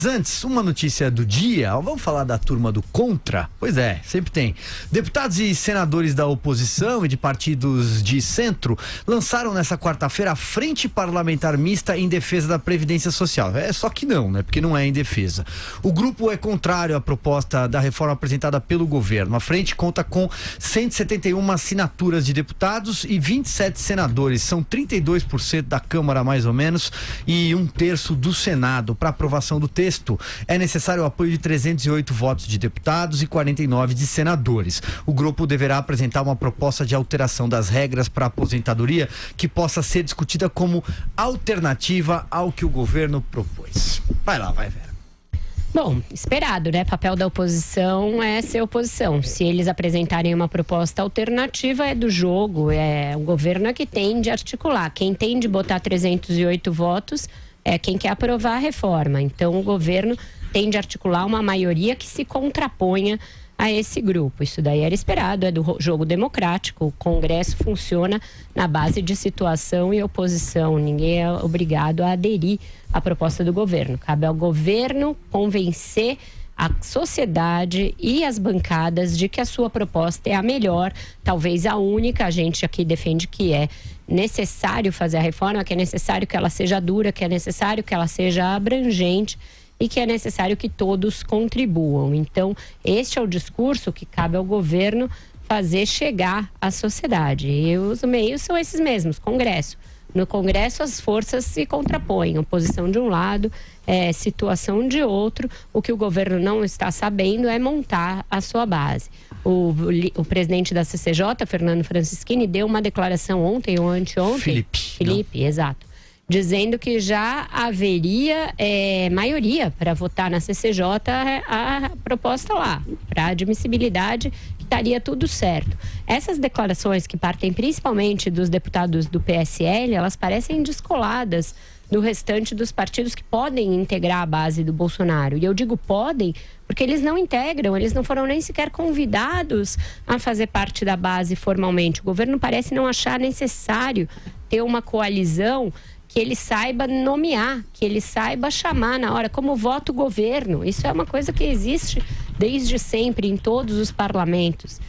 Antes, uma notícia do dia. Vamos falar da turma do Contra? Pois é, sempre tem. Deputados e senadores da oposição e de partidos de centro lançaram nessa quarta-feira a Frente Parlamentar Mista em defesa da Previdência Social. Só que não, né? Porque não é em defesa. O grupo é contrário à proposta da reforma apresentada pelo governo. A frente conta com 171 assinaturas de deputados e 27 senadores. São 32% da Câmara, mais ou menos, e 1/3 do Senado. Para aprovação do texto, é necessário o apoio de 308 votos de deputados e 49 de senadores. O grupo deverá apresentar uma proposta de alteração das regras para a aposentadoria que possa ser discutida como alternativa ao que o governo propôs. Vai lá, vai, Vera. Bom, esperado, né? Papel da oposição é ser oposição. Se eles apresentarem uma proposta alternativa, é do jogo, é o governo que tem de articular. Quem tem de botar 308 votos é quem quer aprovar a reforma. Então, o governo tem de articular uma maioria que se contraponha a esse grupo. Isso daí era esperado, é do jogo democrático. O Congresso funciona na base de situação e oposição. Ninguém é obrigado a aderir à proposta do governo. Cabe ao governo convencer a sociedade e as bancadas de que a sua proposta é a melhor, talvez a única. A gente aqui defende que é necessário fazer a reforma, que é necessário que ela seja dura, que é necessário que ela seja abrangente e que é necessário que todos contribuam. Então, este é o discurso que cabe ao governo fazer chegar à sociedade. E os meios são esses mesmos, Congresso. No Congresso, as forças se contrapõem, oposição de um lado, situação de outro. O que o governo não está sabendo é montar a sua base. O presidente da CCJ, Fernando Francischini, deu uma declaração ontem ou anteontem. Felipe, exato. Dizendo que já haveria maioria para votar na CCJ a proposta lá, para admissibilidade, que estaria tudo certo. Essas declarações que partem principalmente dos deputados do PSL, elas parecem descoladas do restante dos partidos que podem integrar a base do Bolsonaro. E eu digo podem porque eles não integram, eles não foram nem sequer convidados a fazer parte da base formalmente. O governo parece não achar necessário ter uma coalizão que ele saiba nomear, que ele saiba chamar na hora, como vota o governo. Isso é uma coisa que existe desde sempre em todos os parlamentos.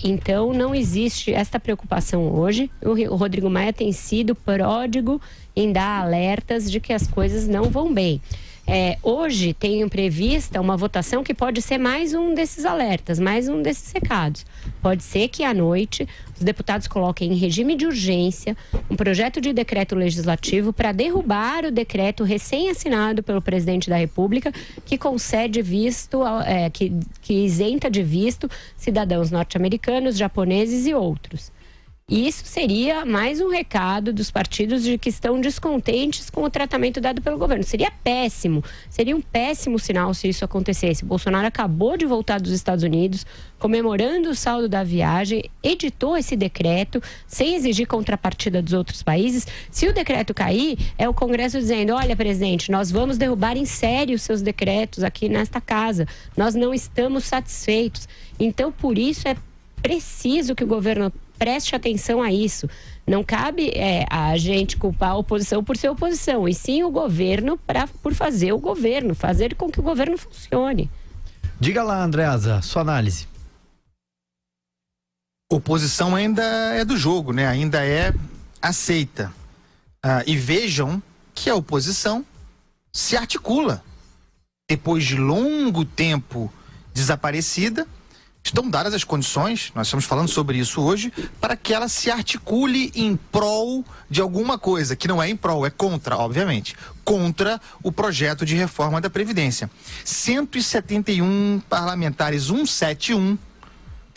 Então, não existe esta preocupação hoje. O Rodrigo Maia tem sido pródigo em dar alertas de que as coisas não vão bem. Hoje tenho prevista uma votação que pode ser mais um desses alertas, mais um desses recados. Pode ser que à noite os deputados coloquem em regime de urgência um projeto de decreto legislativo para derrubar o decreto recém-assinado pelo presidente da República que concede visto, que isenta de visto cidadãos norte-americanos, japoneses e outros. E isso seria mais um recado dos partidos de que estão descontentes com o tratamento dado pelo governo. Seria péssimo, seria um péssimo sinal se isso acontecesse. Bolsonaro acabou de voltar dos Estados Unidos, comemorando o saldo da viagem, editou esse decreto sem exigir contrapartida dos outros países. Se o decreto cair, é o Congresso dizendo: olha, presidente, nós vamos derrubar em sério os seus decretos aqui nesta casa. Nós não estamos satisfeitos. Então, por isso é preciso que o governo preste atenção a isso. Não cabe a gente culpar a oposição por ser oposição, e sim o governo por fazer o governo, fazer com que o governo funcione. Diga lá, Andreasa, sua análise. Oposição ainda é do jogo, né? Ainda é aceita. E vejam que a oposição se articula. Depois de longo tempo desaparecida, estão dadas as condições, nós estamos falando sobre isso hoje, para que ela se articule em prol de alguma coisa, que não é em prol, é contra, obviamente, contra o projeto de reforma da Previdência. 171 parlamentares, 171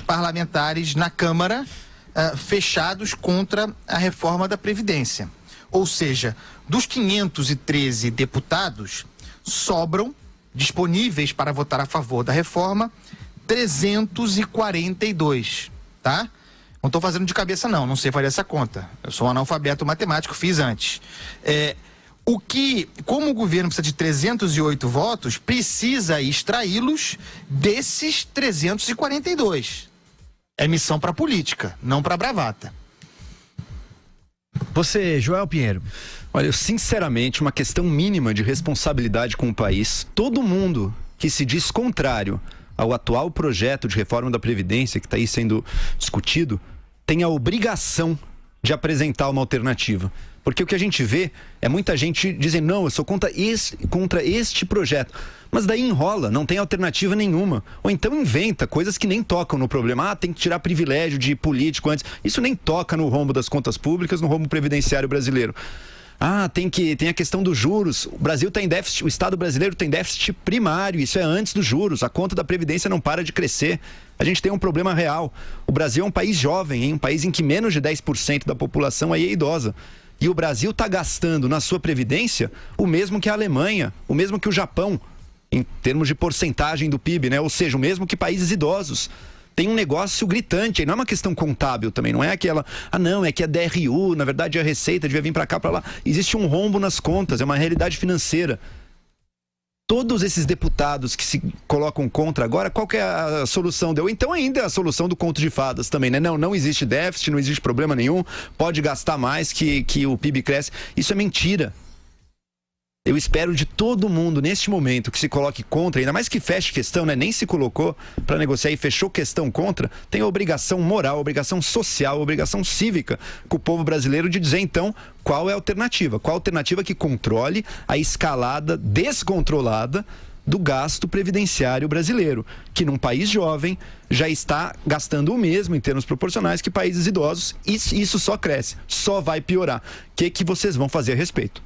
parlamentares na Câmara fechados contra a reforma da Previdência. Ou seja, dos 513 deputados, sobram disponíveis para votar a favor da reforma 342, tá? Não estou fazendo de cabeça não sei fazer essa conta. Eu sou um analfabeto matemático, fiz antes. Como o governo precisa de 308 votos, precisa extraí-los desses 342. É missão para política, não para bravata. Você, Joel Pinheiro. Olha, sinceramente, uma questão mínima de responsabilidade com o país. Todo mundo que se diz contrário ao atual projeto de reforma da Previdência que está aí sendo discutido, tem a obrigação de apresentar uma alternativa. Porque o que a gente vê é muita gente dizendo, não, eu sou contra este projeto. Mas daí enrola, não tem alternativa nenhuma. Ou então inventa coisas que nem tocam no problema. Ah, tem que tirar privilégio de político antes. Isso nem toca no rombo das contas públicas, no rombo previdenciário brasileiro. Ah, tem a questão dos juros. O Brasil tem déficit, o Estado brasileiro tem déficit primário, isso é antes dos juros. A conta da Previdência não para de crescer. A gente tem um problema real. O Brasil é um país jovem, hein? Um país em que menos de 10% da população aí é idosa. E o Brasil está gastando na sua Previdência o mesmo que a Alemanha, o mesmo que o Japão, em termos de porcentagem do PIB, né? Ou seja, o mesmo que países idosos. Tem um negócio gritante, não é uma questão contábil também, não é aquela, não, é que a DRU, na verdade a Receita devia vir para cá, para lá. Existe um rombo nas contas, é uma realidade financeira. Todos esses deputados que se colocam contra agora, qual que é a solução? Ou então ainda é a solução do conto de fadas também, né? Não existe déficit, não existe problema nenhum, pode gastar mais que o PIB cresce. Isso é mentira. Eu espero de todo mundo, neste momento, que se coloque contra, ainda mais que feche questão, né? Nem se colocou para negociar e fechou questão contra, tem a obrigação moral, a obrigação social, a obrigação cívica com o povo brasileiro de dizer, então, qual é a alternativa? Qual a alternativa que controle a escalada descontrolada do gasto previdenciário brasileiro, que num país jovem já está gastando o mesmo em termos proporcionais que países idosos, e isso só cresce, só vai piorar. O que vocês vão fazer a respeito?